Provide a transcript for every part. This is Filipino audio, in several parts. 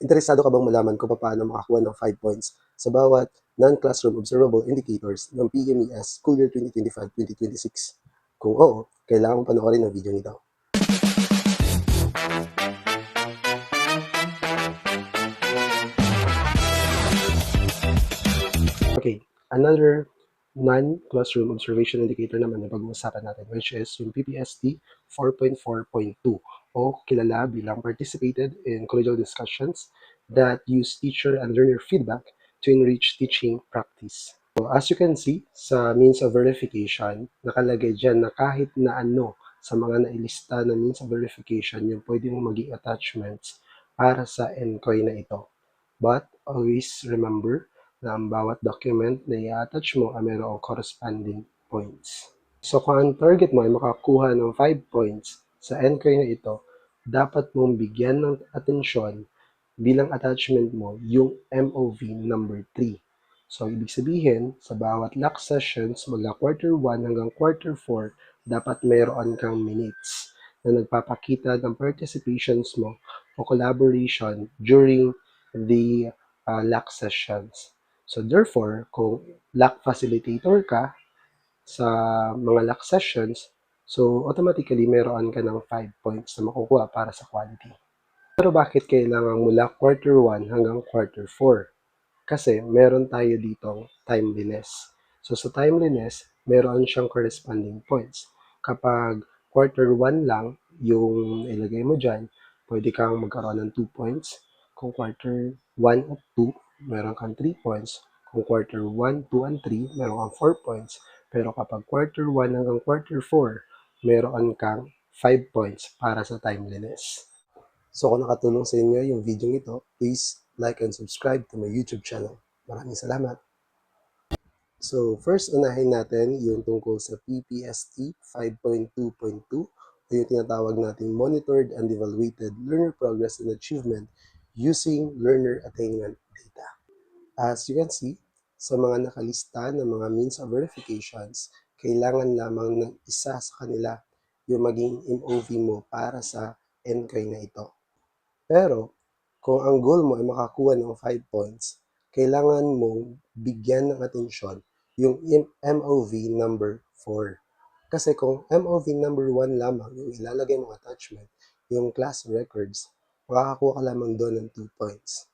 Interesado ka bang malaman kung paano makakuha ng 5 points sa bawat non-classroom observable indicators ng PMES School Year 2025-2026? Kung oo, kailangan mong panoorin ang video nito. Okay, another non-classroom observation indicator naman na pag-uusapan natin, which is yung PPST 4.4.2 o kilala bilang Participated in Collegial Discussions that use teacher and learner feedback to enrich teaching practice. So, as you can see, sa means of verification, nakalagay dyan na kahit na ano sa mga nailista na means of verification, yung pwede mong maging attachments para sa ENCOI na ito. But always remember na ang bawat document na i-attach mo ay mayroong corresponding points. So kung ang target mo ay makakuha ng 5 points sa ENCOI na ito, dapat mong bigyan ng atensyon bilang attachment mo yung MOV number 3. So ibig sabihin, sa bawat LAC sessions mula quarter 1 hanggang quarter 4, dapat mayroon kang minutes na nagpapakita ng participations mo o collaboration during the LAC sessions. So therefore, kung LAC facilitator ka sa mga LAC sessions, so automatically meron ka ng 5 points na makukuha para sa quality. Pero bakit kailangan mula quarter 1 hanggang quarter 4? Kasi meron tayo ditong timeliness. So sa timeliness, meron siyang corresponding points. Kapag quarter 1 lang yung ilagay mo dyan, pwede kang magkaroon ng 2 points. Kung quarter 1 at 2, meron kang 3 points. Kung quarter 1, 2, and 3, meron kang 4 points. Pero kapag quarter 1 hanggang quarter 4, meron kang 5 points para sa timeliness. So kung nakatulong sa inyo yung video ito, please like and subscribe to my YouTube channel. Maraming salamat. So first, unahin natin yung tungkol sa PPST 5.2.2 o yung tinatawag nating Monitored and Evaluated Learner Progress and Achievement using Learner Attainment Data. As you can see, sa mga nakalista ng mga means of verifications, kailangan lamang ng isa sa kanila yung maging MOV mo para sa ENCOI na ito. Pero, kung ang goal mo ay makakuha ng 5 points, kailangan mong bigyan ng atensyon yung MOV number 4. Kasi kung MOV number 1 lamang yung ilalagay mong attachment, yung class records, makakakuha ka lamang doon ng 2 points.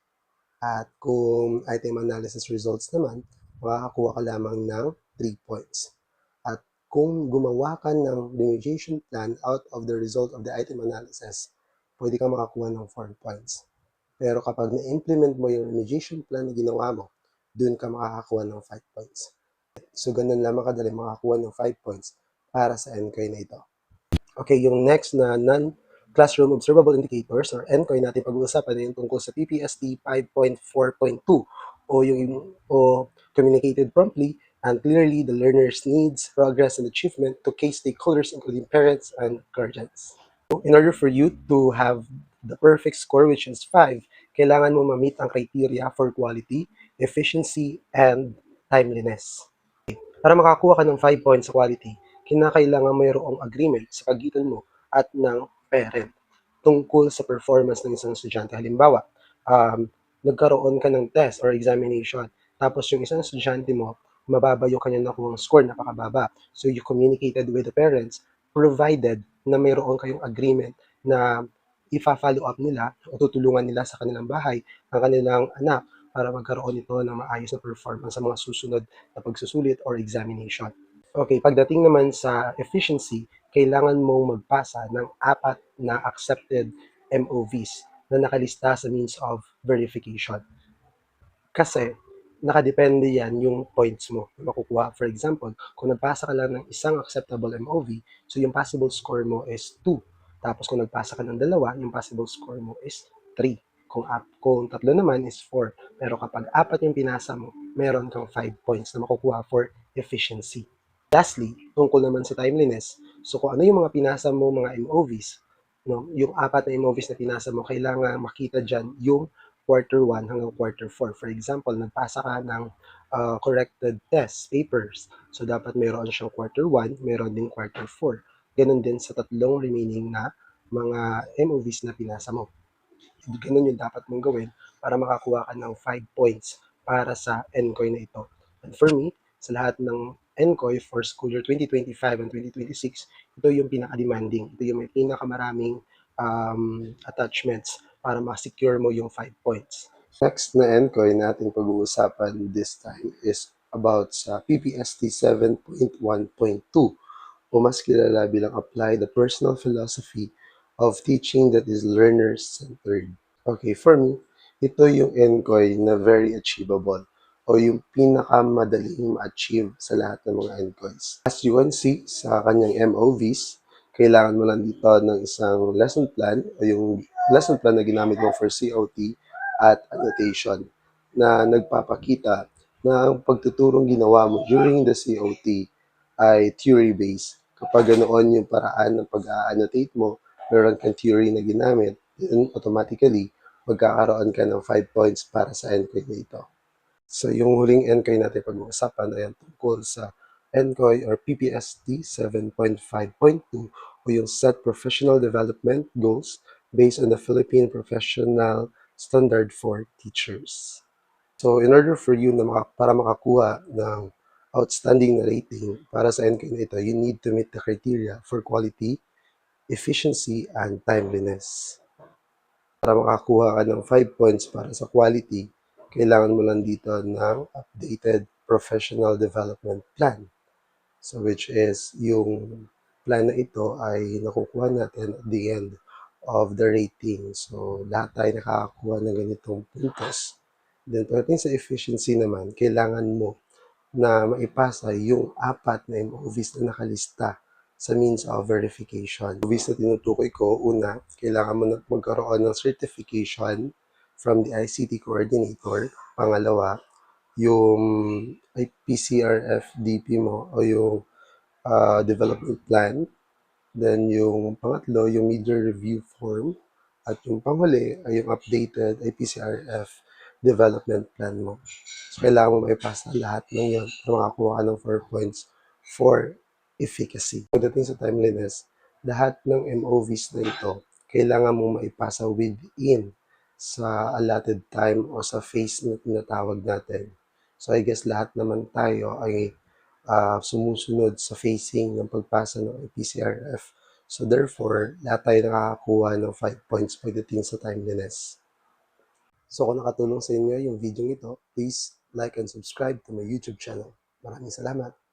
At kung item analysis results naman, makakakuha ka lamang ng 3 points. At kung gumawa ka ng remediation plan out of the result of the item analysis, pwede kang makakuha ng 4 points. Pero kapag na-implement mo yung remediation plan na ginawa mo, dun ka makakakuha ng 5 points. So, ganun lamang kadali makakuha ng 5 points para sa ENCOI na ito. Okay, yung next na non-classroom observable indicators or ENCOI natin pag-uusapan ay yung tungkol sa PPST 5.4.2 o communicated promptly and clearly the learner's needs, progress, and achievement to key stakeholders including parents and guardians. In order for you to have the perfect score, which is 5, kailangan mo ma-meet ang criteria for quality, efficiency, and timeliness. Para makakuha ka ng 5 points sa quality, kinakailangan mayroong agreement sa pagitan mo at ng parent tungkol sa performance ng isang estudyante. Halimbawa, nagkaroon ka ng test or examination, tapos yung isang estudyante mo, mababa yung kanyang nakuhang score, napakababa. So you communicated with the parents, provided na mayroon kayong agreement na ifa-follow up nila o tutulungan nila sa kanilang bahay ang kanilang anak para magkaroon ito ng maayos na performance sa mga susunod na pagsusulit or examination. Okay, pagdating naman sa efficiency, kailangan mong magpasa ng 4 na accepted MOVs na nakalista sa means of verification. Kasi nakadepende yan yung points mo na makukuha. For example, kung nagpasa ka lang ng isang acceptable MOV, so yung possible score mo is 2. Tapos kung nagpasa ka ng dalawa, yung possible score mo is 3. Kung tatlo naman is 4. Pero kapag 4 yung pinasa mo, meron kang 5 points na makukuha for efficiency. Lastly, tungkol naman sa timeliness, so kung ano yung mga pinasa mo, mga MOVs, no, yung 4 na MOVs na pinasa mo, kailangan makita dyan yung quarter 1 hanggang quarter 4. For example, nagpasa ka ng corrected test papers. So, dapat meron siyang quarter 1, meron din quarter 4. Ganun din sa tatlong remaining na mga MOVs na pinasa mo. ganun yung dapat mong gawin para makakuha ka ng 5 points para sa NCOY na ito. And for me, sa lahat ng NCOY for school year 2025 and 2026, ito yung pinaka-demanding. Ito yung may pinakamaraming attachments para ma-secure mo yung 5 points. Next na NCOY natin pag-uusapan this time is about sa PPST 7.1.2 o mas kilala bilang Apply the Personal Philosophy of Teaching that is Learner-Centered. Okay, for me, ito yung NCOY na very achievable o yung pinakamadaling ma-achieve sa lahat ng mga NCOYs. As you can see sa kanyang MOVs, kailangan mo lang dito ng isang lesson plan o yung lesson plan na ginamit mo for COT at annotation na nagpapakita na ang pagtuturong ginawa mo during the COT ay theory-based. Kapag ganoon yung paraan ng pag-annotate mo, meron kang theory na ginamit, then automatically, magkakaroon ka ng 5 points para sa NCOY na ito. So, yung huling NCOY natin pag-uusapan ay tungkol sa NCOY or PPST 7.5.2 o yung Set Professional Development Goals based on the Philippine Professional Standard for Teachers. So, in order for you na para makakuha ng outstanding na rating para sa NCOY na ito, you need to meet the criteria for quality, efficiency, and timeliness. Para makakuha ka ng 5 points para sa quality, kailangan mo lang dito ng updated professional development plan. So which is yung plan na ito ay nakukuha natin at the end of the rating. So lahat tayo nakakakuha ng ganitong puntos. Then pagdating sa efficiency naman, kailangan mo na maipasa yung 4 na MOVs na nakalista sa means of verification. MOVs na tinutukoy ko, una, kailangan mo na magkaroon ng certification from the ICT coordinator. Pangalawa, yung PCRF-DP mo o yung development plan. Then yung pangatlo, yung mid-year review form. At yung panghuli ay yung updated IPCRF development plan mo. So, kailangan mo maipasa lahat ng yun para makakuha ka ng 4 points for efficacy. Pagdating sa timeliness, lahat ng MOVs na ito, kailangan mo maipasa within sa allotted time o sa phase na tinatawag natin. So, I guess lahat naman tayo ay sumusunod sa phasing ng pagpasa ng IPCRF. So therefore, lahat tayo nakakakuha ng 5 points pagdating sa timeliness. So kung nakatulong sa inyo yung video ito, please like and subscribe to my YouTube channel. Maraming salamat!